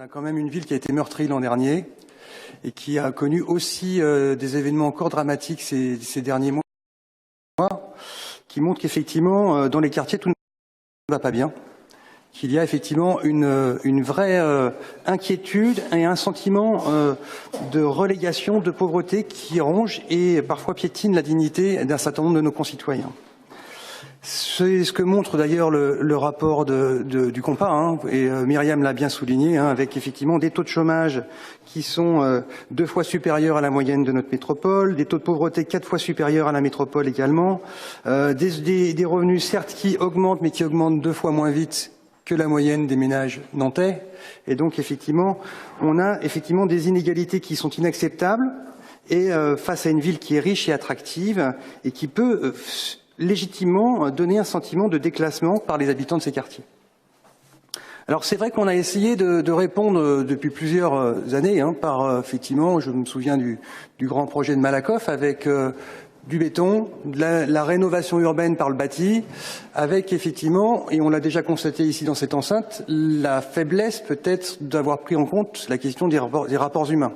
a quand même une ville qui a été meurtrie l'an dernier et qui a connu aussi des événements encore dramatiques ces derniers mois, qui montrent qu'effectivement, dans les quartiers, tout ne va pas bien, qu'il y a effectivement une vraie inquiétude et un sentiment de relégation, de pauvreté qui ronge et parfois piétine la dignité d'un certain nombre de nos concitoyens. C'est ce que montre d'ailleurs le rapport du Compas, hein, et Myriam l'a bien souligné, hein, avec effectivement des taux de chômage qui sont 2 fois supérieurs à la moyenne de notre métropole, des taux de pauvreté 4 fois supérieurs à la métropole également, des revenus certes qui augmentent, mais qui augmentent 2 fois moins vite que la moyenne des ménages nantais. Et donc effectivement, on a effectivement des inégalités qui sont inacceptables, et face à une ville qui est riche et attractive et qui peut légitimement donner un sentiment de déclassement par les habitants de ces quartiers. Alors c'est vrai qu'on a essayé de répondre depuis plusieurs années, hein, par effectivement, je me souviens du grand projet de Malakoff avec du béton, la rénovation urbaine par le bâti, avec effectivement, et on l'a déjà constaté ici dans cette enceinte, la faiblesse peut-être d'avoir pris en compte la question des rapports humains.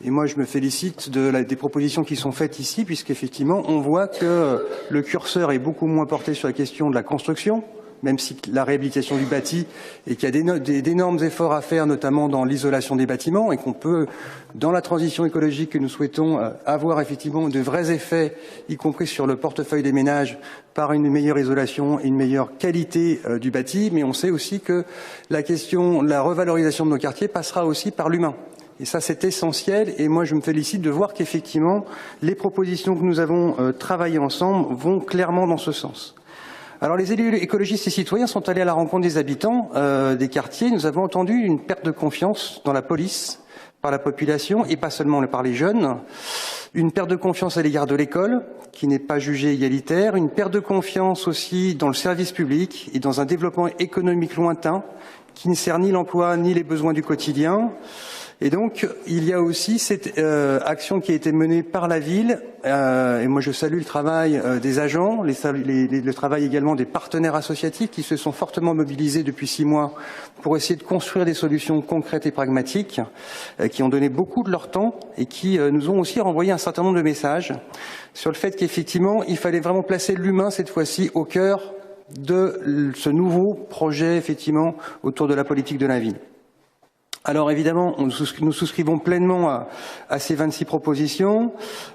Et moi, je me félicite des propositions qui sont faites ici, puisqu'effectivement, on voit que le curseur est beaucoup moins porté sur la question de la construction, même si la réhabilitation du bâti, et qu'il y a d'énormes efforts à faire, notamment dans l'isolation des bâtiments, et qu'on peut, dans la transition écologique que nous souhaitons, avoir effectivement de vrais effets, y compris sur le portefeuille des ménages, par une meilleure isolation et une meilleure qualité du bâti. Mais on sait aussi que la question, la revalorisation de nos quartiers passera aussi par l'humain. Et ça, c'est essentiel. Et moi, je me félicite de voir qu'effectivement, les propositions que nous avons travaillées ensemble vont clairement dans ce sens. Alors, les élus écologistes et citoyens sont allés à la rencontre des habitants des quartiers. Nous avons entendu une perte de confiance dans la police par la population, et pas seulement par les jeunes. Une perte de confiance à l'égard de l'école, qui n'est pas jugée égalitaire. Une perte de confiance aussi dans le service public et dans un développement économique lointain, qui ne sert ni l'emploi ni les besoins du quotidien. Et donc, il y a aussi cette action qui a été menée par la ville, et moi je salue le travail des agents, le travail également des partenaires associatifs qui se sont fortement mobilisés depuis 6 mois pour essayer de construire des solutions concrètes et pragmatiques, qui ont donné beaucoup de leur temps et qui nous ont aussi renvoyé un certain nombre de messages sur le fait qu'effectivement, il fallait vraiment placer l'humain cette fois-ci au cœur de ce nouveau projet, effectivement, autour de la politique de la ville. Alors évidemment, nous souscrivons pleinement à ces 26 propositions.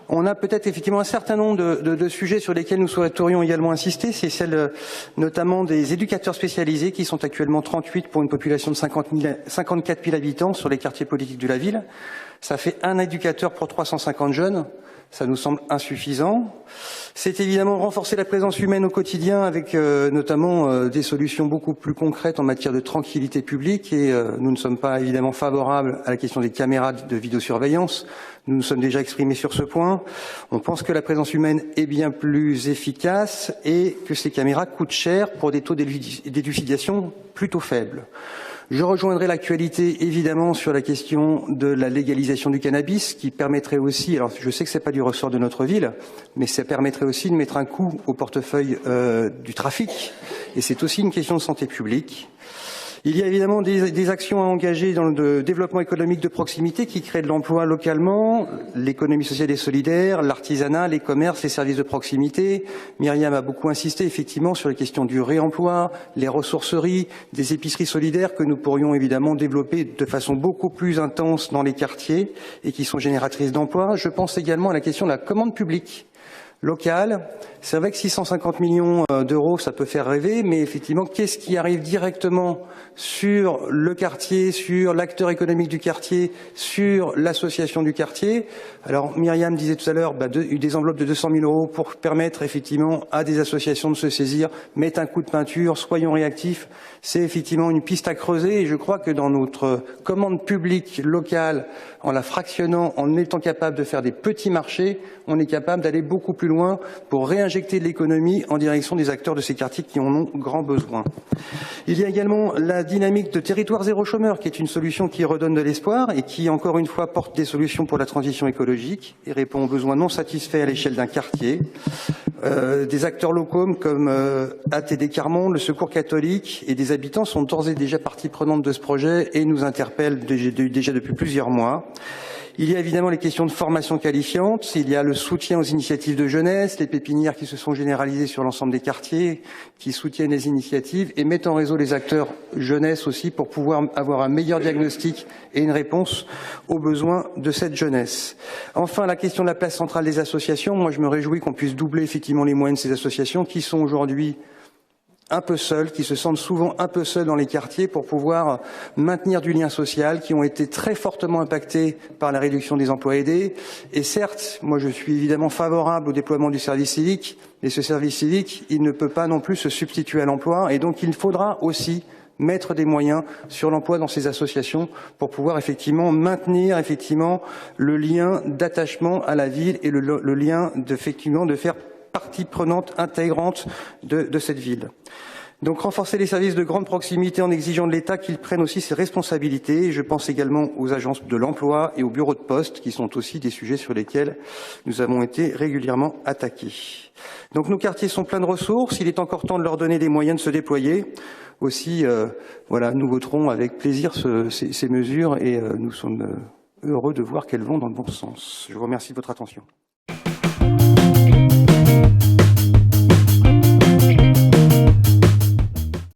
On a peut-être effectivement un certain nombre de sujets sur lesquels nous souhaiterions également insister. C'est celle notamment des éducateurs spécialisés qui sont actuellement 38 pour une population de 54 000 habitants sur les quartiers politiques de la ville. Ça fait un éducateur pour 350 jeunes. Ça nous semble insuffisant. C'est évidemment renforcer la présence humaine au quotidien avec notamment des solutions beaucoup plus concrètes en matière de tranquillité publique, et nous ne sommes pas évidemment favorables à la question des caméras de vidéosurveillance. Nous nous sommes déjà exprimés sur ce point. On pense que la présence humaine est bien plus efficace et que ces caméras coûtent cher pour des taux d'élucidation plutôt faibles. Je rejoindrai l'actualité évidemment sur la question de la légalisation du cannabis, qui permettrait aussi, alors je sais que ce n'est pas du ressort de notre ville, mais ça permettrait aussi de mettre un coup au portefeuille du trafic, et c'est aussi une question de santé publique. Il y a évidemment des actions à engager dans le développement économique de proximité qui crée de l'emploi localement, l'économie sociale et solidaire, l'artisanat, les commerces, les services de proximité. Myriam a beaucoup insisté effectivement sur les questions du réemploi, les ressourceries, des épiceries solidaires que nous pourrions évidemment développer de façon beaucoup plus intense dans les quartiers et qui sont génératrices d'emplois. Je pense également à la question de la commande publique locale. C'est vrai que 650 millions d'euros, ça peut faire rêver, mais effectivement, qu'est-ce qui arrive directement sur le quartier, sur l'acteur économique du quartier, sur l'association du quartier? Alors, Myriam disait tout à l'heure, des enveloppes de 200 000 euros pour permettre effectivement à des associations de se saisir, mettre un coup de peinture, soyons réactifs. C'est effectivement une piste à creuser, et je crois que dans notre commande publique locale, en la fractionnant, en étant capable de faire des petits marchés, on est capable d'aller beaucoup plus loin pour réinjecter de l'économie en direction des acteurs de ces quartiers qui en ont grand besoin. Il y a également la dynamique de territoire zéro chômeur, qui est une solution qui redonne de l'espoir et qui, encore une fois, porte des solutions pour la transition écologique et répond aux besoins non satisfaits à l'échelle d'un quartier. Des acteurs locaux comme ATD Carmonde, le Secours catholique et des habitants sont d'ores et déjà partie prenante de ce projet et nous interpellent déjà depuis plusieurs mois. Il y a évidemment les questions de formation qualifiante, il y a le soutien aux initiatives de jeunesse, les pépinières qui se sont généralisées sur l'ensemble des quartiers, qui soutiennent les initiatives et mettent en réseau les acteurs jeunesse aussi pour pouvoir avoir un meilleur diagnostic et une réponse aux besoins de cette jeunesse. Enfin, la question de la place centrale des associations. Moi, je me réjouis qu'on puisse doubler effectivement les moyens de ces associations qui sont aujourd'hui un peu seuls, qui se sentent souvent un peu seuls dans les quartiers pour pouvoir maintenir du lien social, qui ont été très fortement impactés par la réduction des emplois aidés. Et certes, moi je suis évidemment favorable au déploiement du service civique, mais ce service civique, il ne peut pas non plus se substituer à l'emploi, et donc il faudra aussi mettre des moyens sur l'emploi dans ces associations pour pouvoir effectivement maintenir le lien d'attachement à la ville et le lien de faire partie prenante intégrante de cette ville. Donc renforcer les services de grande proximité en exigeant de l'État qu'il prenne aussi ses responsabilités. Je pense également aux agences de l'emploi et aux bureaux de poste qui sont aussi des sujets sur lesquels nous avons été régulièrement attaqués. Donc nos quartiers sont pleins de ressources, il est encore temps de leur donner des moyens de se déployer. Aussi, nous voterons avec plaisir ces mesures et nous sommes heureux de voir qu'elles vont dans le bon sens. Je vous remercie de votre attention.